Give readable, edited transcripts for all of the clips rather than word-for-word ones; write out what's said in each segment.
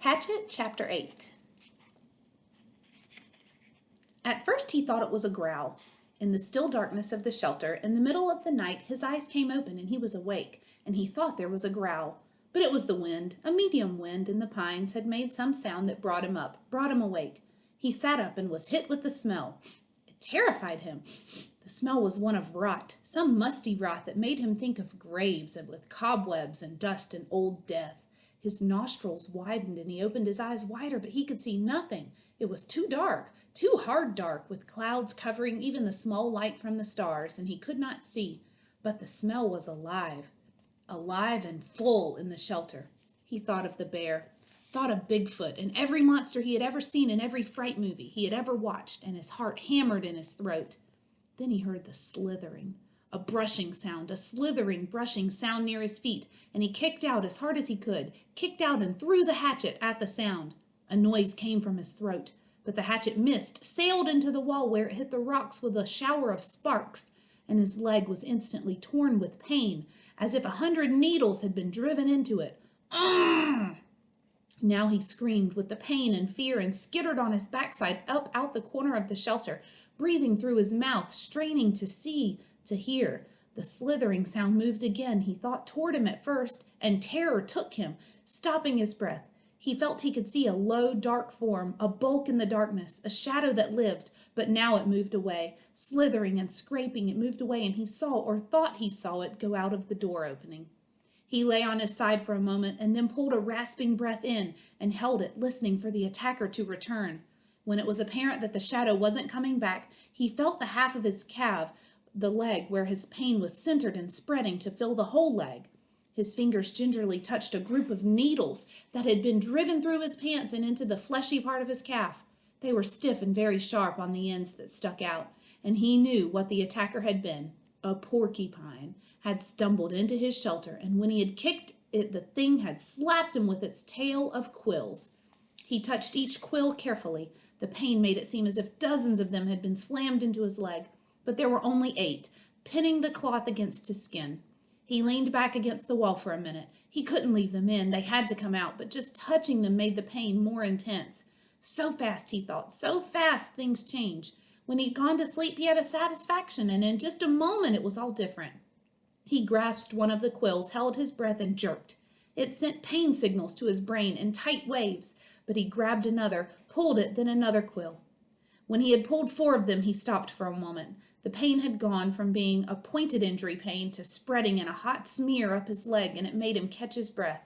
Hatchet, Chapter 8. At first he thought it was a growl. In the still darkness of the shelter, in the middle of the night, his eyes came open and he was awake, and he thought there was a growl. But it was the wind, a medium wind in the pines had made some sound that brought him up, brought him awake. He sat up and was hit with the smell. It terrified him. The smell was one of rot, some musty rot that made him think of graves and with cobwebs and dust and old death. His nostrils widened and he opened his eyes wider, but he could see nothing. It was too dark, too hard dark, with clouds covering even the small light from the stars, and he could not see. But the smell was alive and full in the shelter. He thought of the bear, thought of Bigfoot, and every monster he had ever seen in every fright movie he had ever watched, and his heart hammered in his throat. Then he heard the slithering, a brushing sound, a slithering, brushing sound near his feet, and he kicked out as hard as he could, kicked out and threw the hatchet at the sound. A noise came from his throat, but the hatchet missed, sailed into the wall where it hit the rocks with a shower of sparks, and his leg was instantly torn with pain, as if 100 needles had been driven into it. Ugh! Now he screamed with the pain and fear and skittered on his backside up out the corner of the shelter, breathing through his mouth, straining to see, to hear. The slithering sound moved again, he thought toward him at first, and terror took him, stopping his breath. He felt he could see a low, dark form, a bulk in the darkness, a shadow that lived, but now it moved away. Slithering and scraping, it moved away, and he saw, or thought he saw it, go out of the door opening. He lay on his side for a moment and then pulled a rasping breath in and held it, listening for the attacker to return. When it was apparent that the shadow wasn't coming back, he felt the half of his calf, the leg where his pain was centered and spreading to fill the whole leg. His fingers gingerly touched a group of needles that had been driven through his pants and into the fleshy part of his calf. They were stiff and very sharp on the ends that stuck out, and he knew what the attacker had been. A porcupine had stumbled into his shelter, and when he had kicked it, the thing had slapped him with its tail of quills. He touched each quill carefully. The pain made it seem as if dozens of them had been slammed into his leg, but there were only 8, pinning the cloth against his skin. He leaned back against the wall for a minute. He couldn't leave them in. They had to come out, but just touching them made the pain more intense. So fast, he thought, so fast things change. When he'd gone to sleep, he had a satisfaction, and in just a moment it was all different. He grasped one of the quills, held his breath, and jerked. It sent pain signals to his brain in tight waves, but he grabbed another, pulled it, then another quill. When he had pulled 4 of them, he stopped for a moment. The pain had gone from being a pointed injury pain to spreading in a hot smear up his leg, and it made him catch his breath.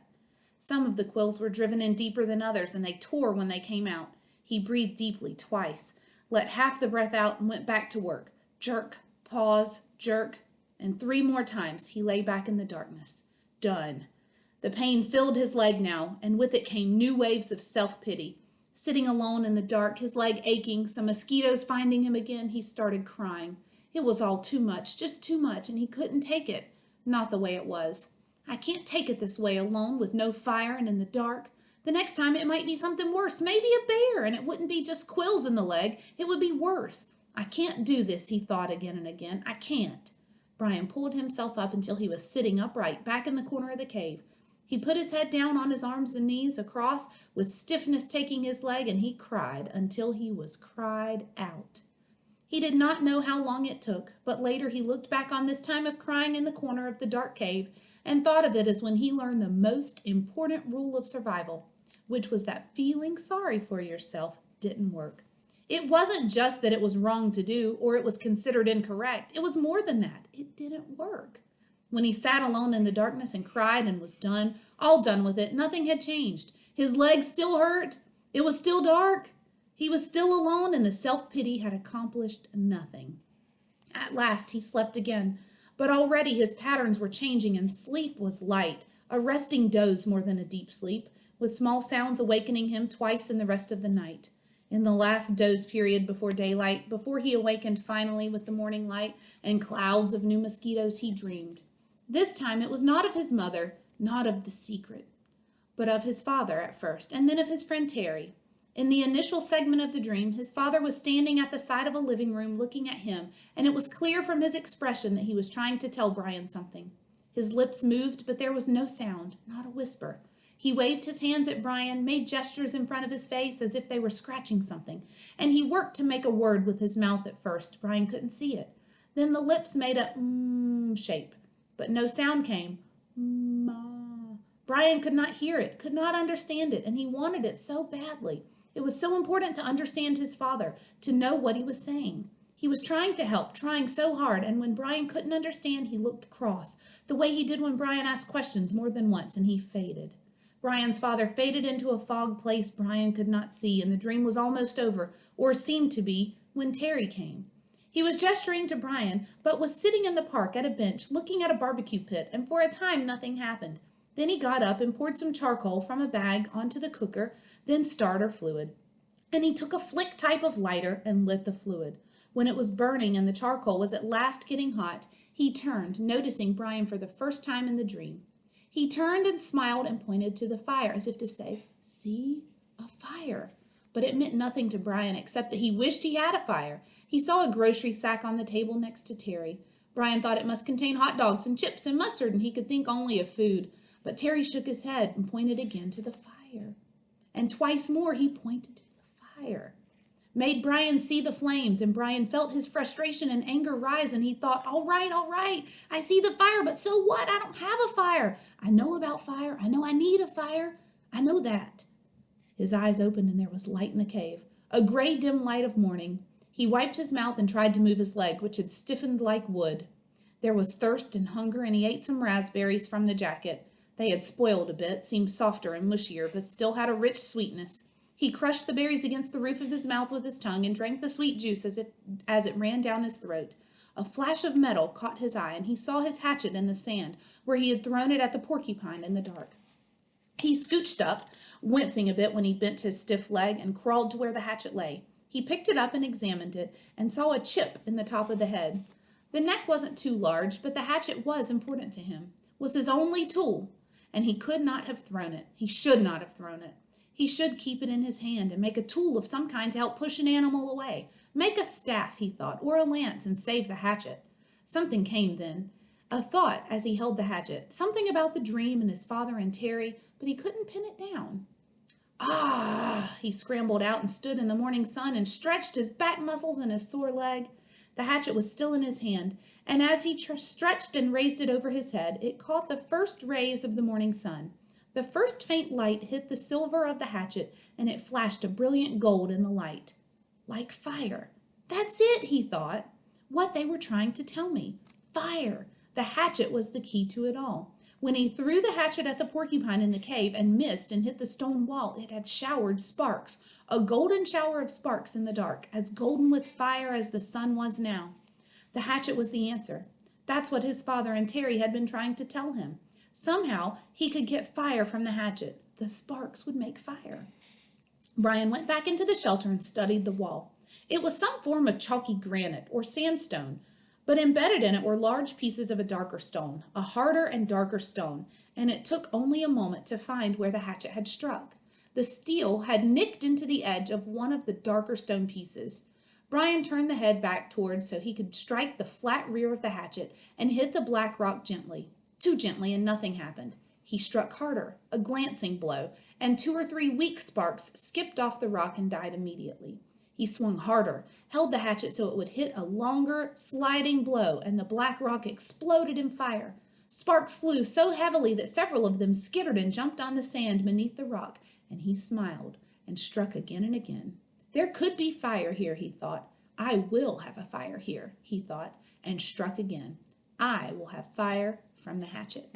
Some of the quills were driven in deeper than others, and they tore when they came out. He breathed deeply twice, let half the breath out, and went back to work. Jerk, pause, jerk, and 3 more times he lay back in the darkness. Done. The pain filled his leg now, and with it came new waves of self-pity. Sitting alone in the dark, his leg aching, some mosquitoes finding him again, he started crying. It was all too much, just too much, and he couldn't take it. Not the way it was. I can't take it this way alone, with no fire and in the dark. The next time it might be something worse, maybe a bear, and it wouldn't be just quills in the leg. It would be worse. I can't do this, he thought again and again. I can't. Brian pulled himself up until he was sitting upright, back in the corner of the cave. He put his head down on his arms and knees across, with stiffness taking his leg, and he cried until he was cried out. He did not know how long it took, but later he looked back on this time of crying in the corner of the dark cave and thought of it as when he learned the most important rule of survival, which was that feeling sorry for yourself didn't work. It wasn't just that it was wrong to do or it was considered incorrect. It was more than that. It didn't work. When he sat alone in the darkness and cried and was done, all done with it, nothing had changed. His legs still hurt. It was still dark. He was still alone, and the self-pity had accomplished nothing. At last he slept again, but already his patterns were changing, and sleep was light, a resting doze more than a deep sleep, with small sounds awakening him twice in the rest of the night. In the last doze period before daylight, before he awakened finally with the morning light and clouds of new mosquitoes, he dreamed. This time it was not of his mother, not of the secret, but of his father at first, and then of his friend Terry. In the initial segment of the dream, his father was standing at the side of a living room looking at him, and it was clear from his expression that he was trying to tell Brian something. His lips moved, but there was no sound, not a whisper. He waved his hands at Brian, made gestures in front of his face as if they were scratching something, and he worked to make a word with his mouth at first. Brian couldn't see it. Then the lips made a shape, but no sound came. Ma. Brian could not hear it, could not understand it, and he wanted it so badly. It was so important to understand his father, to know what he was saying. He was trying to help, trying so hard, and when Brian couldn't understand, he looked cross, the way he did when Brian asked questions more than once, and he faded. Brian's father faded into a fog place Brian could not see, and the dream was almost over, or seemed to be, when Terry came. He was gesturing to Brian, but was sitting in the park at a bench, looking at a barbecue pit, and for a time nothing happened. Then he got up and poured some charcoal from a bag onto the cooker, then starter fluid. And he took a flick type of lighter and lit the fluid. When it was burning and the charcoal was at last getting hot, he turned, noticing Brian for the first time in the dream. He turned and smiled and pointed to the fire as if to say, "See? A fire." But it meant nothing to Brian except that he wished he had a fire. He saw a grocery sack on the table next to Terry. Brian thought it must contain hot dogs and chips and mustard, and he could think only of food. But Terry shook his head and pointed again to the fire. And twice more he pointed to the fire. Made Brian see the flames, and Brian felt his frustration and anger rise, and he thought, all right, I see the fire, but so what? I don't have a fire. I know about fire. I know I need a fire. I know that. His eyes opened, and there was light in the cave, a gray, dim light of morning. He wiped his mouth and tried to move his leg, which had stiffened like wood. There was thirst and hunger, and he ate some raspberries from the jacket. They had spoiled a bit, seemed softer and mushier, but still had a rich sweetness. He crushed the berries against the roof of his mouth with his tongue and drank the sweet juice as it ran down his throat. A flash of metal caught his eye, and he saw his hatchet in the sand, where he had thrown it at the porcupine in the dark. He scooched up, wincing a bit when he bent his stiff leg, and crawled to where the hatchet lay. He picked it up and examined it, and saw a chip in the top of the head. The neck wasn't too large, but the hatchet was important to him, was his only tool, and he could not have thrown it. He should not have thrown it. He should keep it in his hand and make a tool of some kind to help push an animal away. Make a staff, he thought, or a lance, and save the hatchet. Something came then, a thought as he held the hatchet, something about the dream and his father and Terry, but he couldn't pin it down. Ah! He scrambled out and stood in the morning sun and stretched his back muscles and his sore leg. The hatchet was still in his hand, and as he stretched and raised it over his head, it caught the first rays of the morning sun. The first faint light hit the silver of the hatchet, and it flashed a brilliant gold in the light. Like fire. That's it, he thought. What they were trying to tell me. Fire. The hatchet was the key to it all. When he threw the hatchet at the porcupine in the cave and missed and hit the stone wall, it had showered sparks, a golden shower of sparks in the dark, as golden with fire as the sun was now. The hatchet was the answer. That's what his father and Terry had been trying to tell him. Somehow he could get fire from the hatchet. The sparks would make fire. Brian went back into the shelter and studied the wall. It was some form of chalky granite or sandstone, but embedded in it were large pieces of a darker stone, a harder and darker stone, and it took only a moment to find where the hatchet had struck. The steel had nicked into the edge of one of the darker stone pieces. Brian turned the head back toward so he could strike the flat rear of the hatchet and hit the black rock gently. Too gently, and nothing happened. He struck harder, a glancing blow, and 2 or 3 weak sparks skipped off the rock and died immediately. He swung harder, held the hatchet so it would hit a longer, sliding blow, and the black rock exploded in fire. Sparks flew so heavily that several of them skittered and jumped on the sand beneath the rock, and he smiled and struck again and again. There could be fire here, he thought. I will have a fire here, he thought, and struck again. I will have fire from the hatchet.